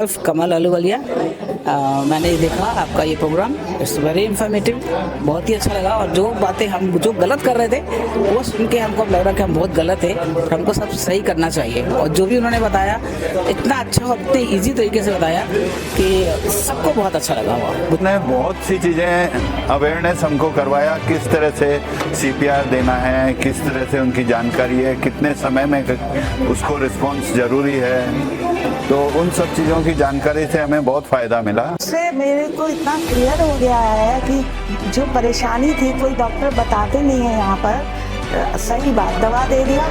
कमल अहलूवालिया। मैंने देखा आपका ये प्रोग्राम, इट्स वेरी इन्फॉर्मेटिव, बहुत ही अच्छा लगा। और जो बातें हम जो गलत कर रहे थे वो सुन के हमको लग रहा कि हम बहुत गलत है और हमको सब सही करना चाहिए। और जो भी उन्होंने बताया इतना अच्छा और इतने ईजी तरीके से बताया कि सबको बहुत अच्छा लगा हुआ। उसने बहुत सी चीज़ें अवेयरनेस हमको करवाया, किस तरह से CPR देना है, किस तरह से उनकी जानकारी है, कितने समय में उसको रिस्पॉन्स ज़रूरी है। तो उन सब चीज़ों की जानकारी से हमें बहुत फ़ायदा मिला। उससे मेरे को इतना क्लियर हो गया है कि जो परेशानी थी कोई डॉक्टर बताते नहीं है यहाँ पर। सही बात, दवा दे दिया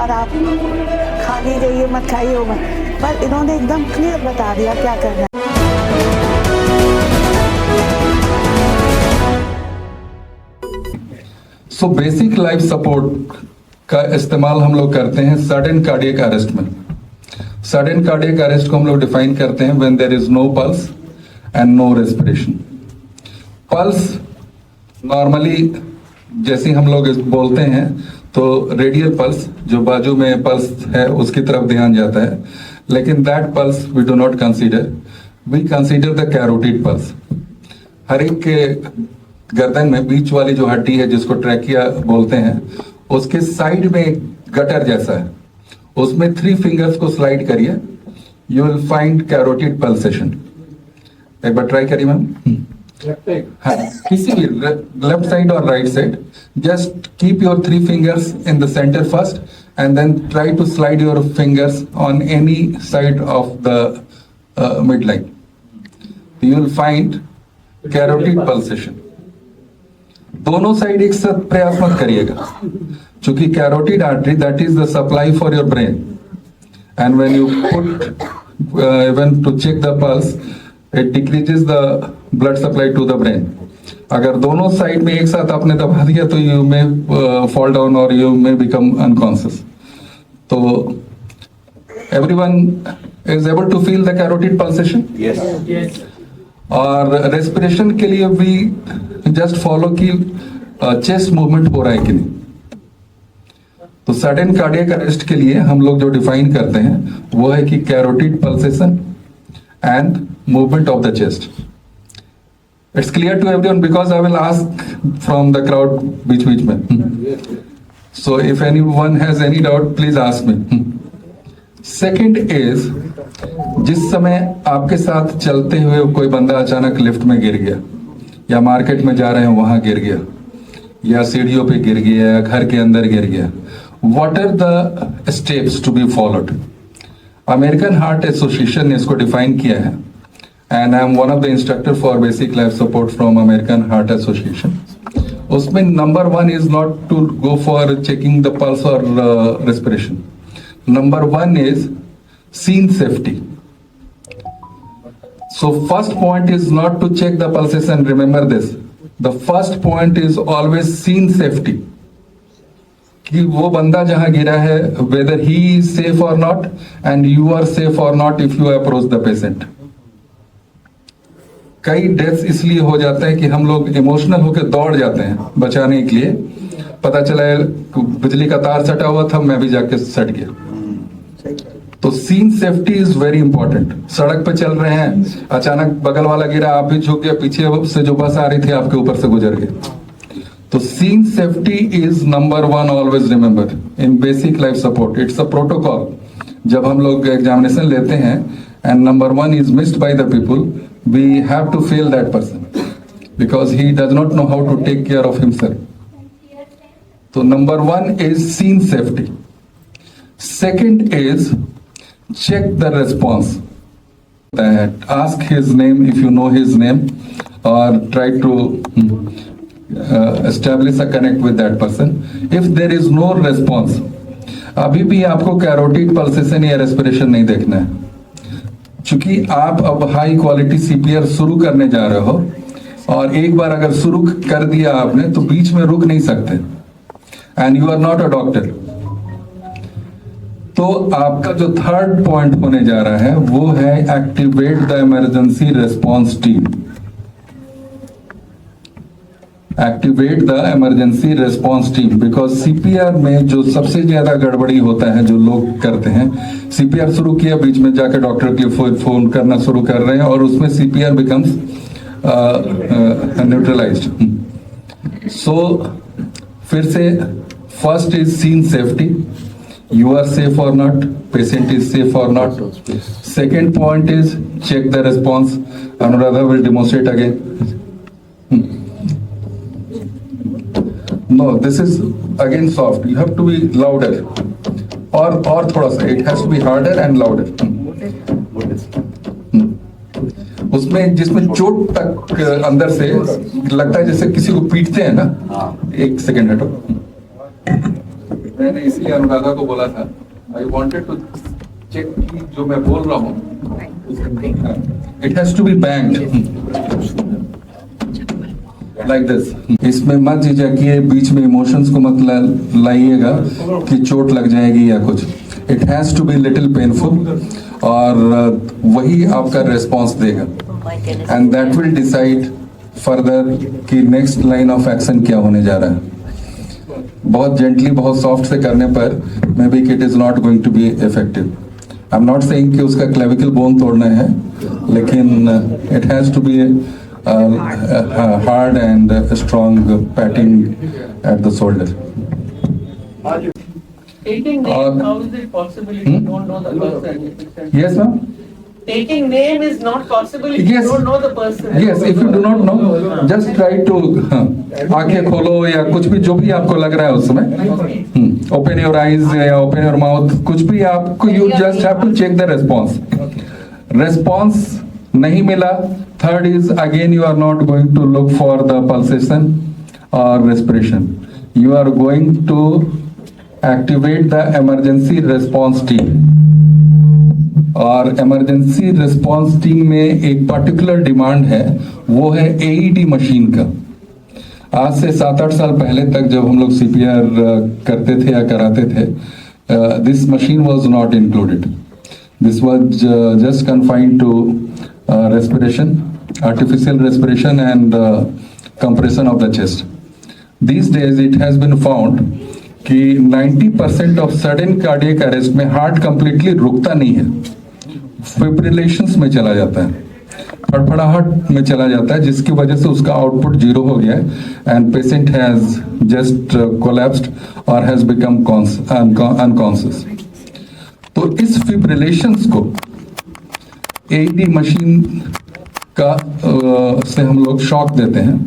और आप खा लीजिए, ये मत खाइए वो मत, पर इन्होंने एकदम क्लियर बता दिया क्या करना है। सो बेसिक लाइफ सपोर्ट का इस्तेमाल हम लोग करते हैं सडन कार्डियक अरेस्ट में। सडन कार्डियक अरेस्ट को हम लोग डिफाइन करते हैं when there is no pulse and no respiration. Pulse normally जैसे हम लोग बोलते हैं तो रेडियल पल्स, जो बाजू में पल्स है उसकी तरफ ध्यान जाता है, लेकिन that pulse we do not consider, we consider the carotid pulse. हर एक के गर्दन में बीच वाली जो हड्डी है जिसको ट्रैकिया बोलते हैं, उसके साइड में एक गटर जैसा है, उसमें 3 फिंगर्स को स्लाइड करिए, you will find carotid pulsation. एक बार ट्राई करिए मैम। हाँ, किसी भी लेफ्ट साइड और right side, just keep your 3 fingers in the centre first and then try to slide your fingers on any side of the mid line, you will find carotid pulsation. दोनों side एक साथ प्रयास मत करिएगा, क्योंकि carotid artery that is the supply for your brain, and when you put even to check the pulse it decreases the blood supply to the brain. अगर दोनों side में एक साथ आपने दबा दिया तो यू मे फॉल डाउन और यू मे बिकम अनकॉन्शियस। तो everyone is able to feel the carotid pulsation? Yes. और रेस्पिरेशन के लिए भी जस्ट फॉलो की चेस्ट मूवमेंट हो रहा है कि नहीं। तो सडन कार्डियक अरेस्ट के लिए हम लोग जो डिफाइन करते हैं वो है कि carotid pulsation and movement of the chest. It's clear to everyone because I will ask from the crowd बीच बीच में, so if anyone has any doubt please ask me. Second is, जिस समय आपके साथ चलते हुए कोई बंदा अचानक लिफ्ट में गिर गया, या मार्केट में जा रहे हैं वहां गिर गया, या सीढ़ियों पे गिर गया, या घर के अंदर गिर गया, what are the steps to be followed? American Heart Association ने इसको डिफाइन किया है, and I am one of the instructor for basic life support from American Heart Association. उसमें number 1 is not to go for checking the pulse और respiration. Number 1 is scene safety. So first point is not to check the pulses, and remember this. The first point is always scene safety. कि वो बंदा जहां गिरा है, whether he is safe or not, and you are safe or not if you approach the patient. कई deaths इसलिए हो जाता है कि हम लोग इमोशनल होकर दौड़ जाते हैं बचाने के लिए, पता चला बिजली का तार सटा हुआ था, मैं भी जाके सट गया। तो scene safety is very important. सड़क पे चल रहे हैं, अचानक बगल वाला गिरा, आप भी झुक गया, पीछे से जो बस आ रही थी आपके ऊपर से गुजर गया। तो scene safety is number 1, always remember in basic life support. It's a protocol. जब हम लोग एग्जामिनेशन लेते हैं and number 1 is missed by the people, we have to fail that person because he does not know how to take care of himself. तो number 1 is scene safety. Second is check the response. Ask his name if you know his name, or try to establish a connect with that person. If there is no response, अभी भी आपको carotid pulsation या respiration नहीं देखना है, क्योंकि आप अब हाई क्वालिटी CPR शुरू करने जा रहे हो, और एक बार अगर शुरू कर दिया आपने तो बीच में रुक नहीं सकते, and you are not a doctor. तो आपका जो थर्ड पॉइंट होने जा रहा है वो है activate the emergency response team. Activate the emergency response team, because CPR में जो सबसे ज्यादा गड़बड़ी होता है जो लोग करते हैं, सीपीआर शुरू किया, बीच में जाकर डॉक्टर के लिए फोन करना शुरू कर रहे हैं और उसमें सीपीआर बिकम्स न्यूट्रलाइज्ड। सो फिर से first is scene safety, you are safe or not, patient is safe or not. Second point is check the response. Anuradha will demonstrate again. No, this is again soft. You have to be louder. Or thoda sa. It has to be harder and louder. उसमें जिसमें चोट तक अंदर से लगता है जैसे किसी को पीटते हैं ना, एक सेकेंड हटो। मैंने इसलिए अनुराधा को बोला था, आई वॉन्टेड टू चेक कि जो मैं बोल रहा हूँ it has to be banged like this. इसमें मत झिझकिए, बीच में इमोशंस को मत लाइएगा कि चोट लग जाएगी या कुछ। It has to be little painful और वही आपका रेस्पॉन्स देगा and that will decide further कि नेक्स्ट लाइन ऑफ एक्शन क्या होने जा रहा है। बहुत जेंटली, बहुत सॉफ्ट से करने पर may be it is not going to be effective. I am not saying कि उसका क्लेविकल बोन तोड़ना है, लेकिन it has to be hard and strong patting at the shoulder. Taking name, how is it possible if you don't know the person? Yes, ma'am. Taking name is not possible if Yes. you don't know the person. Yes, if you do not know, just try to आंखें खोलो या कुछ भी जो भी आपको लग रहा है उस समय, open your eyes या open your mouth, कुछ भी आपको, you just have to check the response. Response नहीं मिला, third is again you are not going to look for the pulsation or respiration. You are going to activate the emergency response team. और emergency response team में एक particular demand है, वो है AED machine का। आज से 7-8 साल पहले तक जब हम लोग सीपीआर करते थे या कराते थे, this machine was not included. This was just confined to respiration, artificial respiration and compression of the chest. These days it has been found कि 90% ऑफ सडन कार्डियक अरेस्ट में हार्ट कंप्लीटली रुकता नहीं है, फिब्रिलेशंस में चला जाता है, फड़फड़ाहट में चला जाता है, जिसकी वजह से उसका आउटपुट जीरो हो गया है and patient has just collapsed और हैज बिकम अनकॉन्शियस। तो इस फिब्रिलेशंस को एईडी मशीन का से हम लोग शॉक देते हैं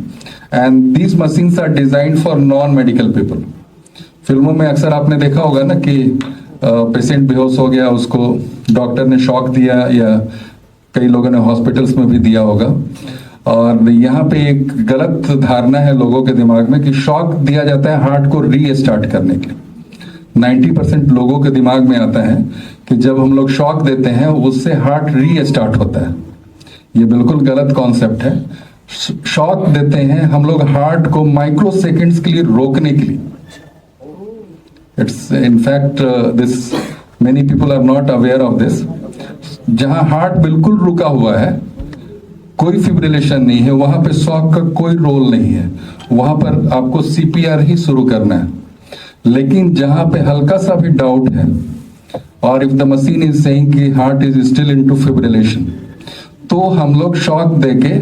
and these machines are designed for non medical people. फिल्मों में अक्सर आपने देखा होगा ना कि पेशेंट बेहोश हो गया, उसको डॉक्टर ने शॉक दिया, या कई लोगों ने हॉस्पिटल्स में भी दिया होगा। और यहाँ पे एक गलत धारणा है लोगों के दिमाग में कि शॉक दिया जाता है हार्ट को रीस्टार्ट करने के लिए। 90% लोगों के दिमाग में आता है कि जब हम लोग शॉक देते हैं उससे हार्ट रीस्टार्ट होता है। ये बिल्कुल गलत कॉन्सेप्ट है। शॉक देते हैं हम लोग हार्ट को माइक्रो सेकेंड्स के लिए रोकने के लिए। It's in fact this many people are not aware of this. जहां हार्ट बिल्कुल रुका हुआ है, कोई फिब्रिलेशन नहीं है, वहां पे शॉक का कोई रोल नहीं है, वहां पर आपको सीपीआर ही शुरू करना है। लेकिन जहां पे हल्का सा भी डाउट है और if the machine is saying कि heart is still into fibrillation, तो हम लोग शॉक देके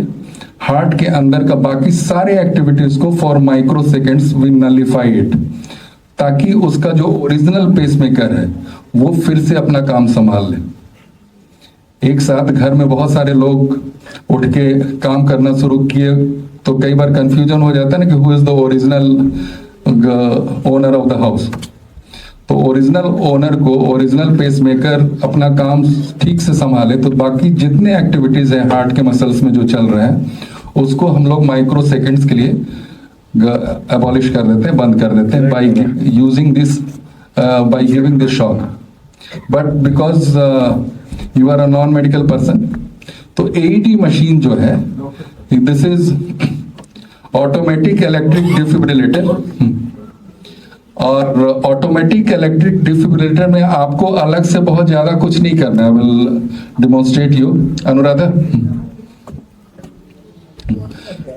हार्ट के अंदर का बाकी सारे एक्टिविटीज को for micro seconds we nullify it, ताकि उसका जो ओरिजिनल पेसमेकर है वो फिर से अपना काम संभाल ले। एक साथ घर में बहुत सारे लोग उठ के काम करना शुरू किए तो कई बार कंफ्यूजन हो जाता है ना कि who is the original owner of the house. तो ओरिजिनल ओनर को, ओरिजिनल पेसमेकर अपना काम ठीक से संभाले तो बाकी जितने एक्टिविटीज है हार्ट के मसल्स में जो चल रहे हैं उसको हम लोग माइक्रो सेकेंड्स के लिए abolish कर देते हैं, बंद कर देते हैं by using this, by giving this shock. But because you are a non-medical person, तो AED मशीन जो है, this is automatic electric defibrillator, और ऑटोमेटिक इलेक्ट्रिक डिफिब्रिलेटर में आपको अलग से बहुत ज्यादा कुछ नहीं करना है। Will demonstrate you Anuradha.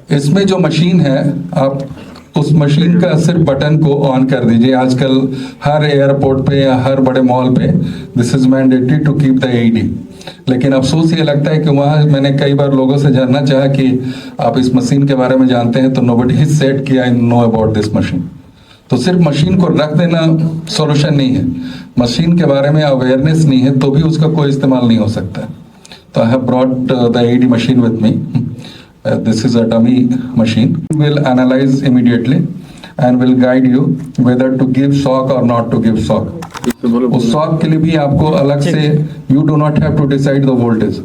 इसमें जो मशीन है, आप उस मशीन का सिर्फ बटन को ऑन कर दीजिए। आजकल हर एयरपोर्ट पे या हर बड़े मॉल पे this is mandatory to keep the AED। लेकिन अफसोस ये लगता है कि वहाँ मैंने कई बार लोगों से जानना चाहा कि आप इस मशीन के बारे में जानते हैं, तो नोबडी इज सेड कि I know about this machine. तो सिर्फ मशीन को रख देना सॉल्यूशन नहीं है, मशीन के बारे में अवेयरनेस नहीं है तो भी उसका कोई इस्तेमाल नहीं हो सकता। तो I have brought the AED machine with me. This is a dummy machine. Will analyze immediately and will guide you whether to give shock or not to give shock. उस shock के लिए भी आपको अलग से you do not have to decide the voltage.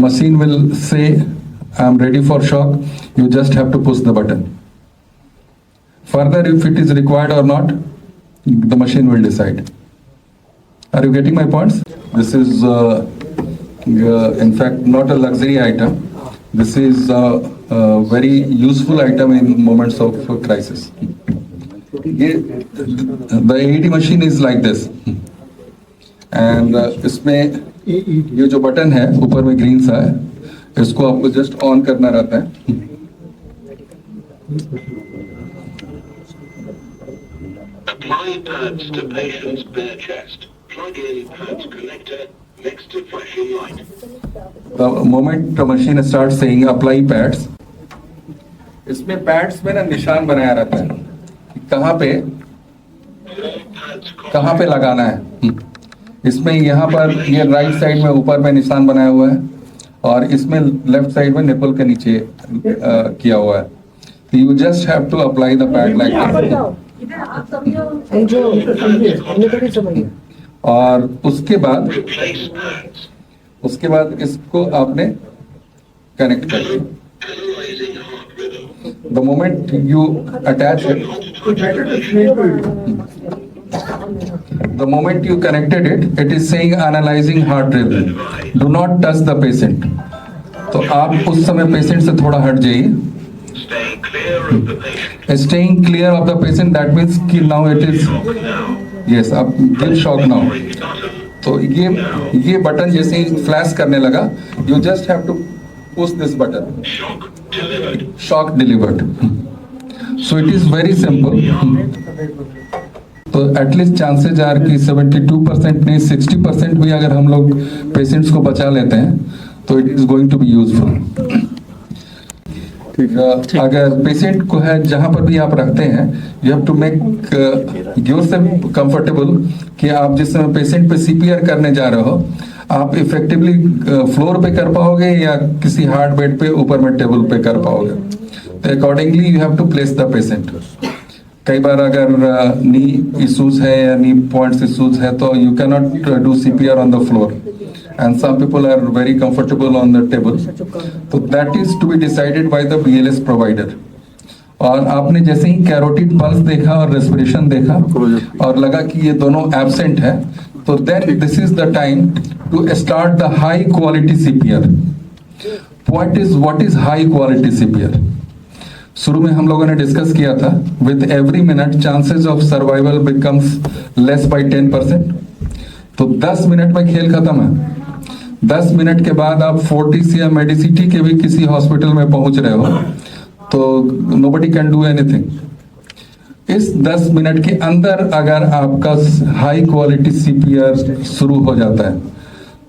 Machine will say I am ready for shock. You just have to push the button. Further, if it is required or not, the machine will decide. Are you getting my points? This is in fact not a luxury item. This is a very useful item in moments of crisis. The AED machine is like this, and इसमें ये जो button है ऊपर में green सा है, इसको आपको जस्ट ऑन करना रहता है। Apply pads to patient's bare chest. Plug in pads connector next to flashing light. The moment the machine starts saying apply pads, इसमें पैड्स में ना निशान बनाया रहता है कि कहाँ पे लगाना है। इसमें यहाँ पर ये राइट साइड में ऊपर में निशान बनाया हुआ है और इसमें लेफ्ट साइड में निपल के नीचे किया हुआ है। You just have to apply the pad like that. और उसके बाद इसको आपने कनेक्ट कर दिया। The moment you attach it, the moment you connected it, it is saying analysing heart rhythm, do not touch the patient. तो आप उस समय पेशेंट से थोड़ा हट जाइए। Staying clear of the patient, that means कि नाउ इट इज यस, अब गिव शॉक नाउ। तो ये बटन जैसे ही फ्लैश करने लगा, you just have to push this button, shock delivered. So it is very simple. तो एटलीस्ट चांसेज आर कि 72% नहीं 60% भी अगर हम लोग पेशेंट्स को बचा लेते हैं तो it is going to be useful. अगर पेशेंट को है जहां पर भी आप रखते हैं, you have to make yourself comfortable कि आप जिस समय पेशेंट पे CPR करने जा रहे हो, आप इफेक्टिवली फ्लोर पे कर पाओगे या किसी हार्ड बेड पे ऊपर में टेबल पे कर पाओगे। तो accordingly you have to place the patient. कई बार अगर नी इश्यूज है या नी पॉइंट्स इश्यूज है तो you can not do CPR on the floor and some people are very comfortable on the table. So that is to be decided by the BLS provider. और आपने जैसे ही कैरोटिड पल्स देखा और respiration देखा और लगा कि ये दोनों एब्सेंट है, तो then this is the time to start the high quality CPR. Point is, what is high quality CPR? शुरू में हम लोगों ने डिस्कस किया था, with every minute chances of survival becomes less by 10%. तो 10 मिनट में खेल खत्म है। 10 मिनट के बाद आप फोर्टिस या मेडिसिटी के भी किसी हॉस्पिटल में पहुंच रहे हो तो नोबडी कैन डू एनीथिंग। इस 10 मिनट के अंदर अगर आपका हाई क्वालिटी CPR शुरू हो जाता है,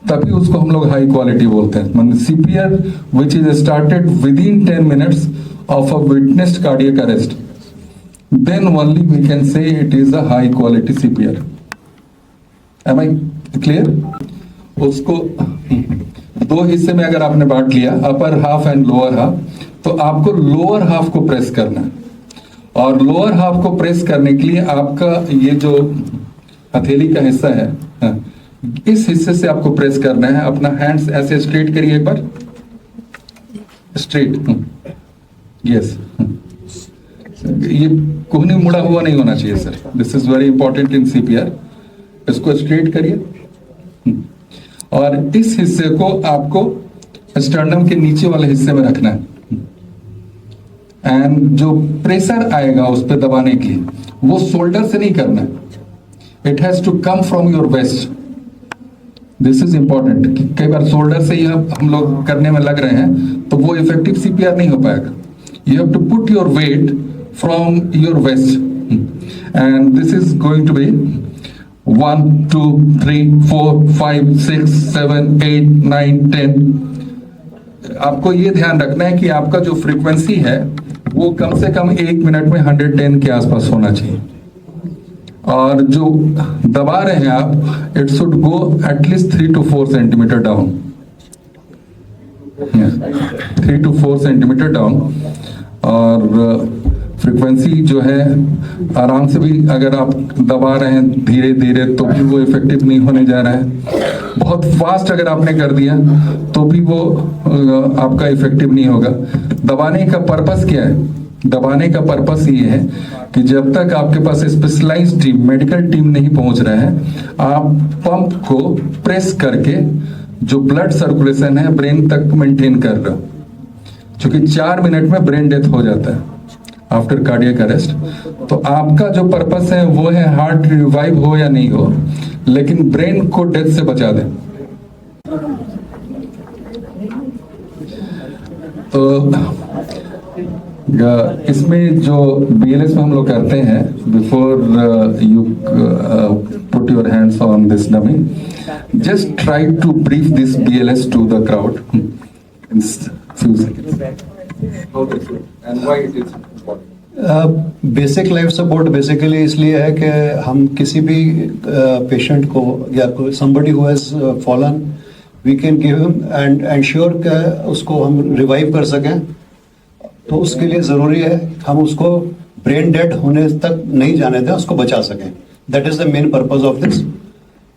तभी उसको हम लोग हाई क्वालिटी बोलते हैं। मतलब CPR which is started within 10 minutes of a witnessed cardiac arrest, then only we can say it is a high quality CPR। Am I clear? उसको दो हिस्से में अगर आपने बांट लिया, upper half and lower half, तो आपको लोअर हाफ को प्रेस करना है। और लोअर हाफ को प्रेस करने के लिए आपका ये जो हथेली का हिस्सा है, इस हिस्से से आपको प्रेस करना है। अपना हैंड्स ऐसे स्ट्रेट करिए, एक बार स्ट्रेट, यस। ये कोहनी मुड़ा हुआ नहीं होना चाहिए sir, this is very important in CPR। इसको स्ट्रेट करिए और इस हिस्से को आपको स्टर्नम के नीचे वाले हिस्से में रखना है। एंड जो प्रेशर आएगा उस पर दबाने के लिए, वो शोल्डर से नहीं करना है, it has to come from your waist. This is important. कई बार शोल्डर से ही हम लोग करने में लग रहे हैं तो वो इफेक्टिव CPR नहीं हो पाएगा। you have to put your weight from your waist, and this is going to be 1, 2, 3, 4, 5, 6, 7, 8, 9, 10. आपको ये ध्यान रखना है कि आपका जो फ्रीक्वेंसी है वो कम से कम 1 मिनट में 110 के आसपास होना चाहिए, और जो दबा रहे हैं आप, it should go at least 3 to 4 centimetre down, 3 to 4 centimetre down. और फ्रीक्वेंसी जो है आराम से भी अगर आप दबा रहे हैं धीरे धीरे तो भी वो इफेक्टिव नहीं होने जा रहा है। बहुत फास्ट अगर आपने कर दिया तो भी वो आपका इफेक्टिव नहीं होगा। दबाने का पर्पस क्या है? दबाने का पर्पस ये है कि जब तक आपके पास स्पेशलाइज्ड टीम, मेडिकल टीम नहीं पहुंच रहा है, आप पंप को प्रेस करके जो ब्लड सर्कुलेशन है ब्रेन तक मेंटेन कर रहे हो, क्योंकि 4 मिनट में ब्रेन डेथ हो जाता है आफ्टर कार्डियक अरेस्ट। तो आपका जो पर्पस है वो है हार्ट रिवाइव हो या नहीं हो, लेकिन ब्रेन को डेथ से बचा दे। तो इसमें जो BLS में हम लोग करते हैं, before you put your hands on this dummy, just try to brief this BLS to the crowd in few seconds. And why it is important? Basic life support basically इसलिए है कि हम किसी भी पेशेंट को या somebody who has fallen, we can give him and ensure कि उसको हम रिवाइव कर सकें। तो उसके लिए ज़रूरी है हम उसको ब्रेन डेड होने तक नहीं जाने दें, उसको बचा सकें। That is the main purpose of this.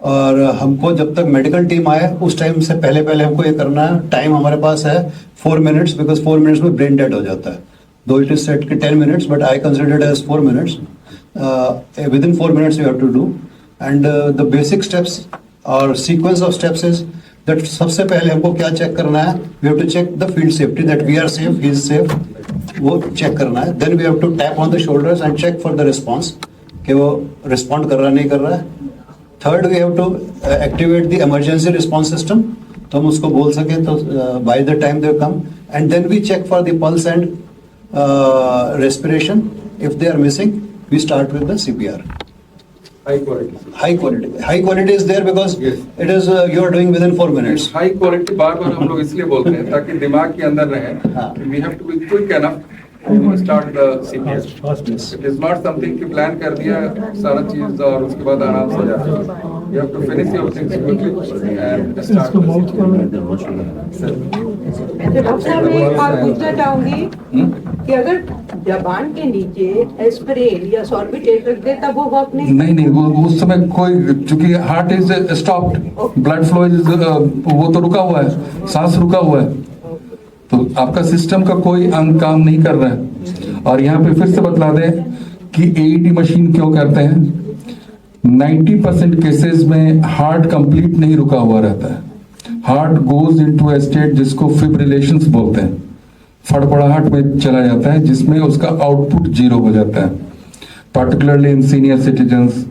और हमको जब तक मेडिकल टीम आए उस टाइम से पहले पहले हमको ये करना है। टाइम हमारे पास है 4 मिनट्स, बिकॉज 4 मिनट्स में ब्रेन डेड हो जाता है। दो इट इज सेट कि 10 minutes, but I considered as 4 minutes. Within 4 minutes you have to do, and the basic steps और sequence of steps is that सबसे पहले हमको क्या चेक करना है? We have to check the field safety, that we are safe, he is safe, वो check करना है। Then we have to tap on the shoulders and check for the response, कि वो रिस्पॉन्ड कर रहा नहीं कर रहा है। Third, we have to activate the emergency response system, तो हम उसको बोल सकें तो by the time they come, and then we check for the pulse and respiration. If they are missing, we start with the CPR. High quality is there because Yes. it is you are doing within 4 minutes. High quality बार बार हम लोग इसलिए बोलते हैं ताकि दिमाग के अंदर रहे। हाँ। We have to be quick enough to start the CPR. It is not something कि प्लान कर दिया सारा चीज और उसके बाद आराम से जाए। You have to finish your things quickly and start the CPR. Doctor साहब, मैं एक बात पूछना चाहूंगी कि अगर जबान के नीचे एस्पिरिन या सॉर्बिटेट रख दे तब वो वर्क नहीं, वो उस समय कोई, चूंकि heart is stopped, blood flow is वो तो रुका हुआ है, सांस रुका हुआ है, तो आपका सिस्टम का कोई अंग काम नहीं कर रहा है। और यहाँ पे फिर से बतला दें कि AED मशीन क्यों करते हैं। 90% केसेस में हार्ट कंप्लीट नहीं रुका हुआ रहता है। Heart goes into a state जिसको फिब्रिलेशंस बोलते हैं, फड़फड़ाहट में चला जाता है, जिसमें उसका आउटपुट 0 हो जाता है। Particularly in senior citizens,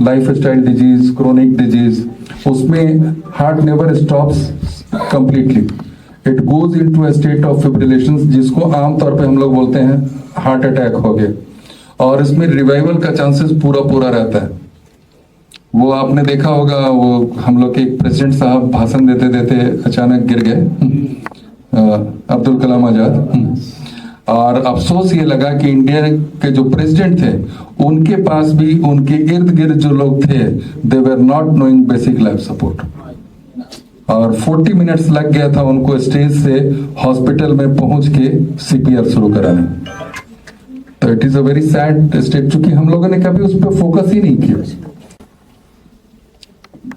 lifestyle disease, chronic disease, उसमें heart never stops completely, it goes into a state of fibrillations, जिसको आमतौर पे हम लोग बोलते हैं हार्ट अटैक हो गया, और इसमें रिवाइवल का चांसेस पूरा रहता है। वो आपने देखा होगा, वो हम लोग के प्रेसिडेंट साहब भाषण देते देते अचानक गिर गए, अब्दुल कलाम आजाद, और अफसोस ये लगा कि इंडिया के जो प्रेसिडेंट थे उनके पास भी उनके इर्द गिर्द जो लोग थे, they were not knowing basic life support, और 40 मिनट्स लग गया था उनको स्टेज से हॉस्पिटल में पहुंच के CPR शुरू कराने। तो it is a very sad step, चूंकि हम लोगों ने कभी उस पर फोकस ही नहीं किया।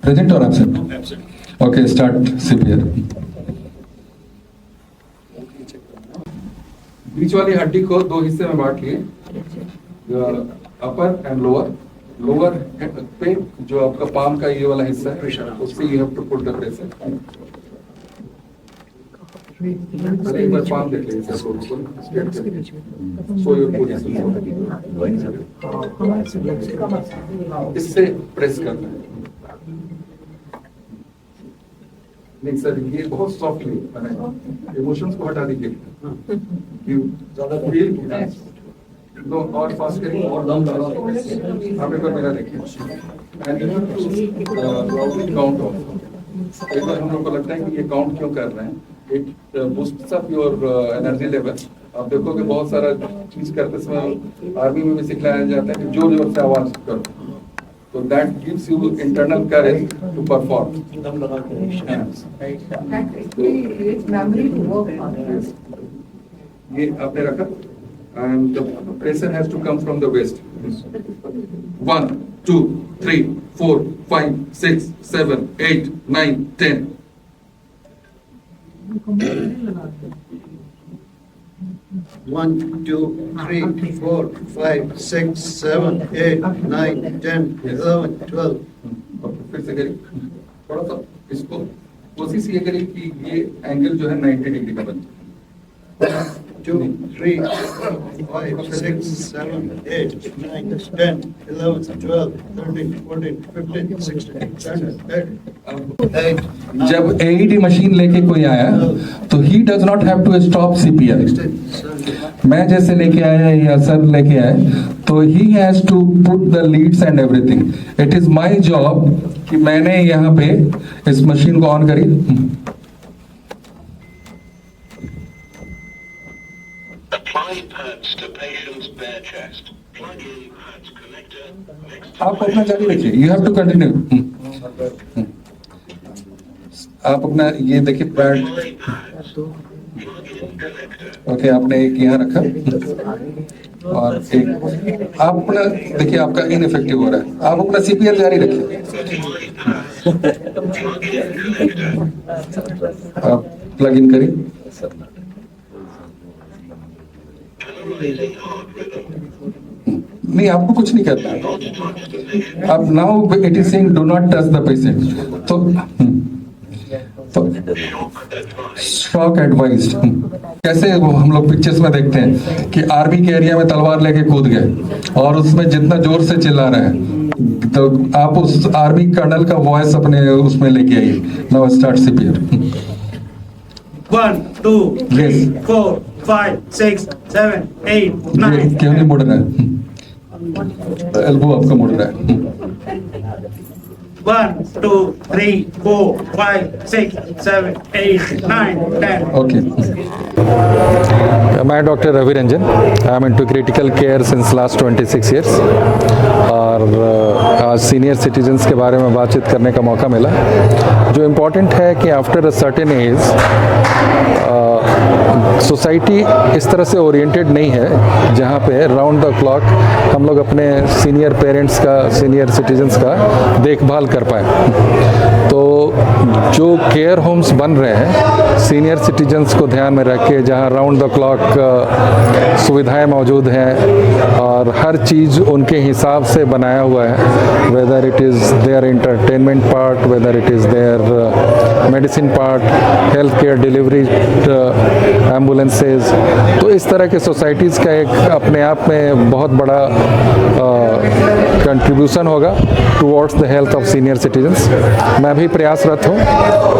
प्रेजेंट और एब्सेंट? Okay, start CPR। बीच वाली हड्डी को 2 हिस्से में बांट लिए, अपर एंड लोअर। लोअर पे जो आपका पाम का ये वाला हिस्सा है, उससे you have to put the pressure. एक बार पाम देख लीजिए, सो योर पोजीशन, इससे प्रेस करना है। नहीं सर, ये बहुत सॉफ्टली मैंने इमोशंस को हटा दीजिए, ज्यादा फील किया तो और फास्ट करेंगे और दम लगाओ। आप एक बार मेरा देखिए एंड काउंट ऑफ। एक बार हम लोग को लगता है कि ये काउंट क्यों कर रहे हैं, it boosts up your energy level. आप देखोगे बहुत सारा चीज करते समय आर्मी में भी सिखाया जाता है कि जोर जोर से आवाज करो, तो that gives you internal courage to perform. ये आपने रखा and the pressure has to come from the waist. 1, 2, 3, 4, 5, 6, 7, 8, 9, 10. 1, 2, 3, 4, 5, 6, 7, 8, 9, 10, 11, 12. फिर से करिए थोड़ा सा, इसको कोशिश ये करिए कि ये एंगल जो है 90 डिग्री का बने। 2, 3, 4, 5, 6, 7, 8, 9, 10, 11, 12, 13, 14, 15, 16, 17, 18. जब AED मशीन लेके कोई आया तो he does not have to stop CPR। मैं जैसे लेके आया या सर लेके आए तो he has to put the leads and everything. It is my job कि मैंने यहाँ पे इस मशीन को ऑन करी। Apply pads to patient's bare chest. Plug in pads connector next to आप अपना जारी रखिए, यू हैव टू कंटिन्यू। आप अपना ये देखिए pad, apply pads. Plug in connector. Okay आपने एक यहाँ रखा और एक आप अपना देखिए, आपका इनइफेक्टिव हो रहा है, आप अपना CPR जारी रखिए। Apply pads. Plug in connector. आप प्लग इन करिए। Analyzing heart rhythm. नहीं, आपको कुछ नहीं करना। अब now it is saying do not touch the patient, तो शॉक एडवाइज्ड। कैसे वो हम लोग पिक्चर्स में देखते हैं कि आर्मी के एरिया में तलवार लेके कूद गए और उसमें जितना जोर से चिल्ला रहे हैं, तो आप उस आर्मी कर्नल का वॉइस अपने उसमें लेके आइए। Now start CPR। 1, 2, 3, Yes. 4, 5, 6, 7, 8, 9. क्यों नहीं मुड़ रहा है? एल्बो आपका मुड़ रहा है। 1, 2, 3, 4, 5, 6, 7, 8, 9, 10. ओके। मैं doctor Ravi Ranjan, I am into critical care since last 26 years और आज सीनियर सिटीजन्स के बारे में बातचीत करने का मौका मिला। जो इम्पोर्टेंट है कि after a certain age society इस तरह से ओरिएंटेड नहीं है जहाँ पे राउंड द क्लॉक हम लोग अपने सीनियर पेरेंट्स का, सीनियर सिटीजन्स का देखभाल कर पाए। तो जो केयर होम्स बन रहे हैं सीनियर सिटीजन्स को ध्यान में रख के, जहाँ राउंड द क्लॉक सुविधाएं मौजूद हैं और हर चीज़ उनके हिसाब से बनाया हुआ है, whether it is their entertainment part, whether it is their medicine part, health care delivery, ambulances. तो इस तरह के सोसाइटीज़ का एक अपने आप में बहुत बड़ा कंट्रीब्यूशन होगा towards the health of senior citizens. मैं भी प्रयासरत हूँ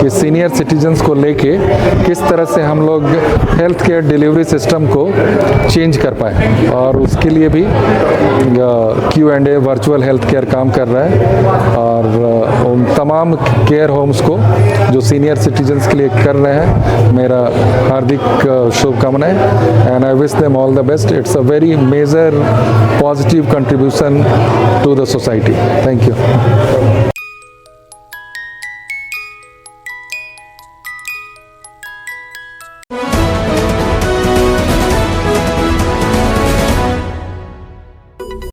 कि सीनियर सिटीजन्स को लेके किस तरह से हम लोग हेल्थ केयर डिलीवरी सिस्टम को चेंज कर पाए, और उसके लिए भी Q&A वर्चुअल हेल्थ केयर काम कर रहा है। और उन तमाम केयर होम्स को जो सीनियर सिटीजन्स के लिए कर रहे हैं, मेरा हार्दिक शुभकामनाएं and I wish them all the best. It's a very major positive contribution to the society. Thank you.